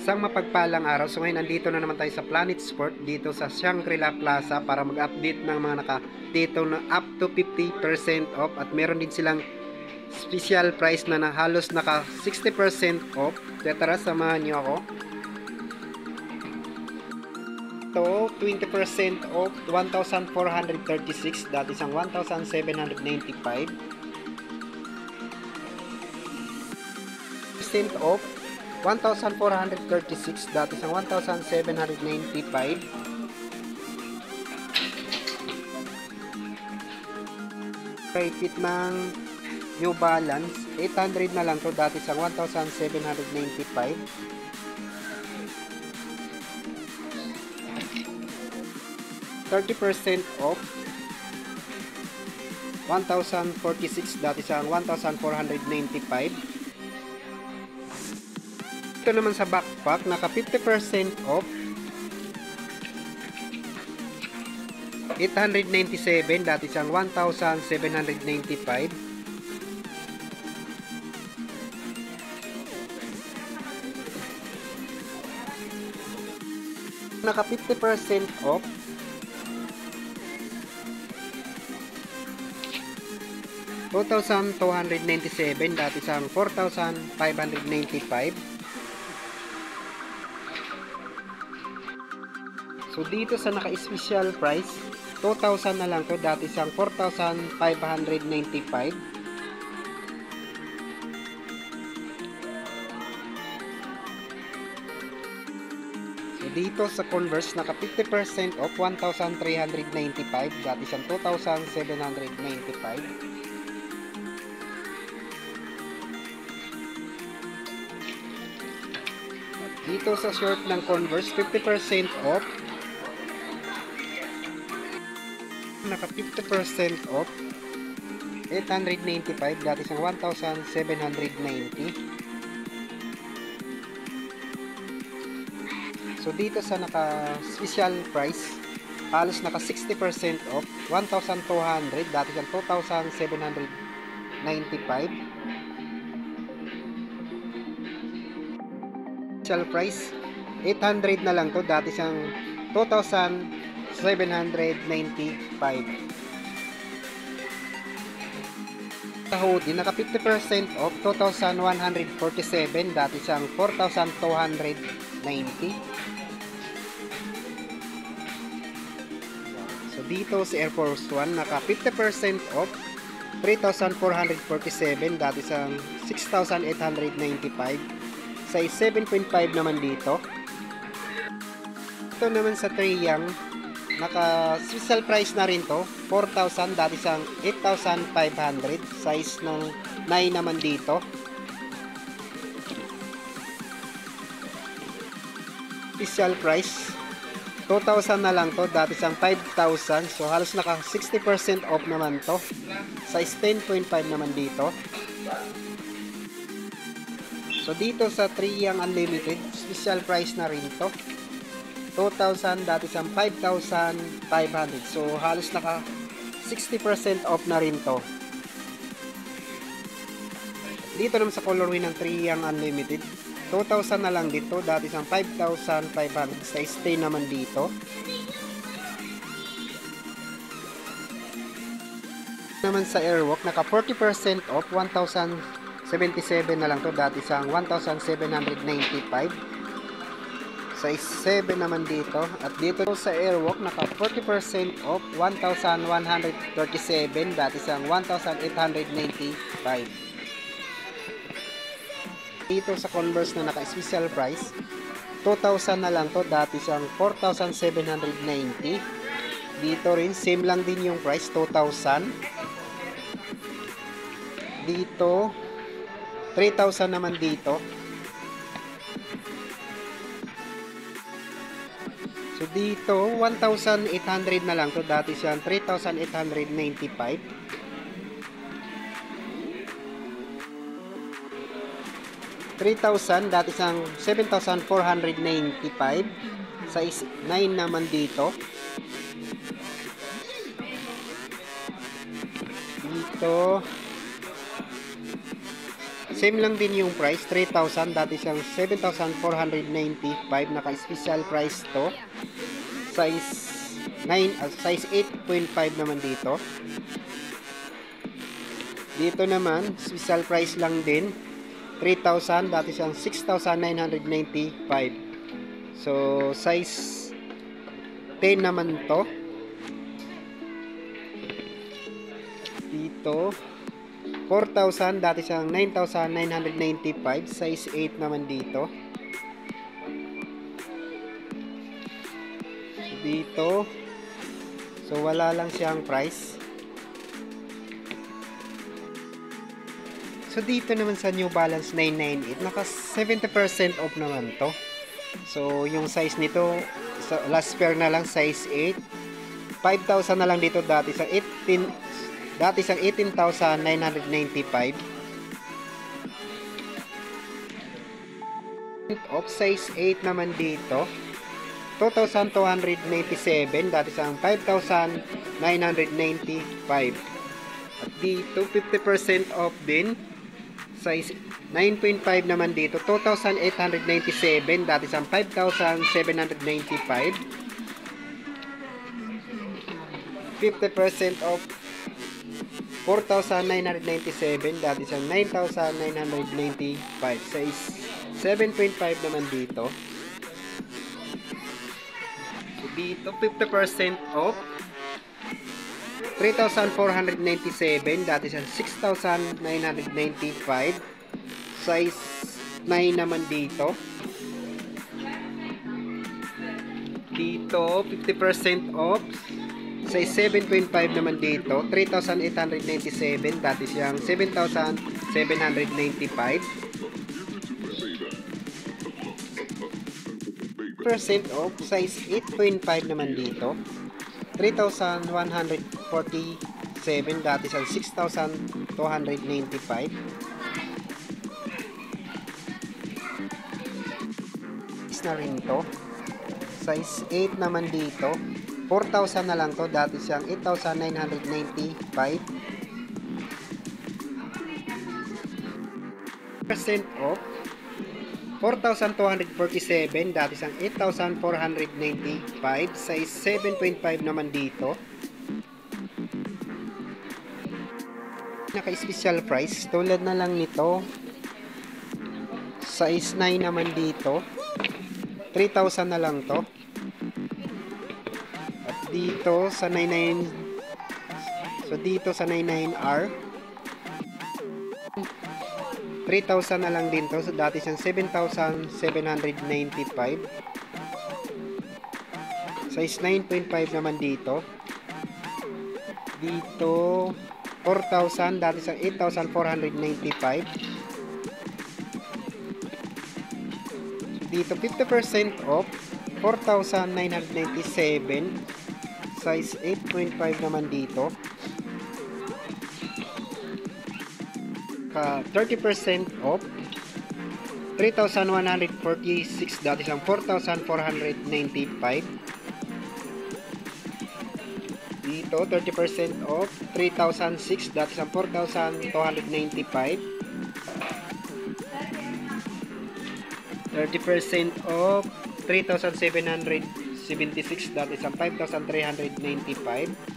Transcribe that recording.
Isang mapagpalang araw. So ngayon nandito na naman tayo sa Planet Sport dito sa Shangri-La Plaza para mag-update ng mga dito na up to 50% off at meron din silang special price na halos naka 60% off. Tara, samahan niyo ako. Ito 20% off 1,436, dati isang 1,795. Percent off 1,436, dati isang 1,795. Fit ng New Balance 800 na lang to, dati isang 1,795. 30% off 1,046, dati isang 1,495. Ito naman sa backpack, naka 50% off 897, dati siyang 1,795. Naka 50% off 2,297, dati siyang 4,595. So dito sa naka-special price, 2,000 na lang to, dati siyang 4,595. So dito sa Converse, naka 50% off 1,395, dati siyang 2,795. Dito sa short ng Converse, 50% off, naka 50% off 895, dati siyang 1,790. So dito sa naka special price, halos naka 60% off 1,200, dati siyang 2,795. Special price 800 na lang to, dati siyang 2,795. Sa hoodie, naka 50% off 2,147, dati siyang 4,290. So dito sa Air Force 1, naka 50% off 3,447, dati siyang 6,895. Size 7.5 naman dito. Ito naman sa Treyang, naka special price na rin to, 4,000, dati siyang 8,500. Size ng 9 naman dito. Special price 2,000 na lang to, dati siyang 5,000. So halos naka 60% off naman to. Size 10.5 naman dito. So dito sa Treyang Unlimited, special price na rin to, 2,000, dati siyang 5,500. So halos naka 60% off na rin to. Dito naman sa colorway ng Treyang Unlimited, 2,000 na lang dito, dati siyang 5,500. Size 10 naman dito. Naman sa Airwalk, naka 40% off 1,077 na lang to, dati siyang 1,795. Size 7 naman dito. At dito sa Airwalk, naka 40% off 1,137, dati siyang 1,895. Dito sa Converse na naka special price, 2,000 na lang to, dati siyang 4,790. Dito rin same lang din yung price, 2,000. Dito 3,000 naman dito. So dito 1,800 na lang to, dati siyang 3,895. $3,000, dati siyang 7,495. Size 9 naman dito. Dito Same lang din yung price, 3,000. Dati siyang 7,495. Naka-special price to. Size 9, size 8.5 naman dito. Dito naman, special price lang din. 3,000. Dati siyang 6,995. So, size 10 naman to. Dito 4,000, dati siyang 9,995, size 8 naman dito. Dito, so wala lang siyang price. So dito naman sa New Balance 998, naka 70% off naman to. So yung size nito, sa last pair na lang, size 8. 5,000 na lang dito, dati sa 18,995. Off size 8 naman dito, 2,297, dati sa 5,995. At dito 50% off din, size 9.5 naman dito, 2,897, dati sa 5,795. 50% off, 4,997, dati sa 9,995. Size 7.5 naman dito. So dito 50% off, 3,497, dati sa 6,995. Size 9 naman dito. Dito 50% off, size 7.5 naman dito, 3,897, dati siyang 7,795. Percent off, size 8.5 naman dito, 3,147, dati siyang 6,295. Is na rin to, size 8 naman dito, 4,000 na lang to, dati siyang 8,995. Percent off, 4,247, dati siyang 8,495. Size 7.5 naman dito. Naka-special price, tulad na lang nito, size 9 naman dito, 3,000 na lang to. Dito sa 99, so dito sa 99R, 3,000 na lang din to. So dati siyang 7,795. Size 9.5 naman dito. Dito 4,000, dati siyang 8,495. Dito 50% off, 4,997. Size 8.5 naman dito. 30% off, 3,146, dati siyang 4,495. Dito 30% off, 3,006, dati siyang 4,295. 30% off, 3,776, dati siyang 5,395.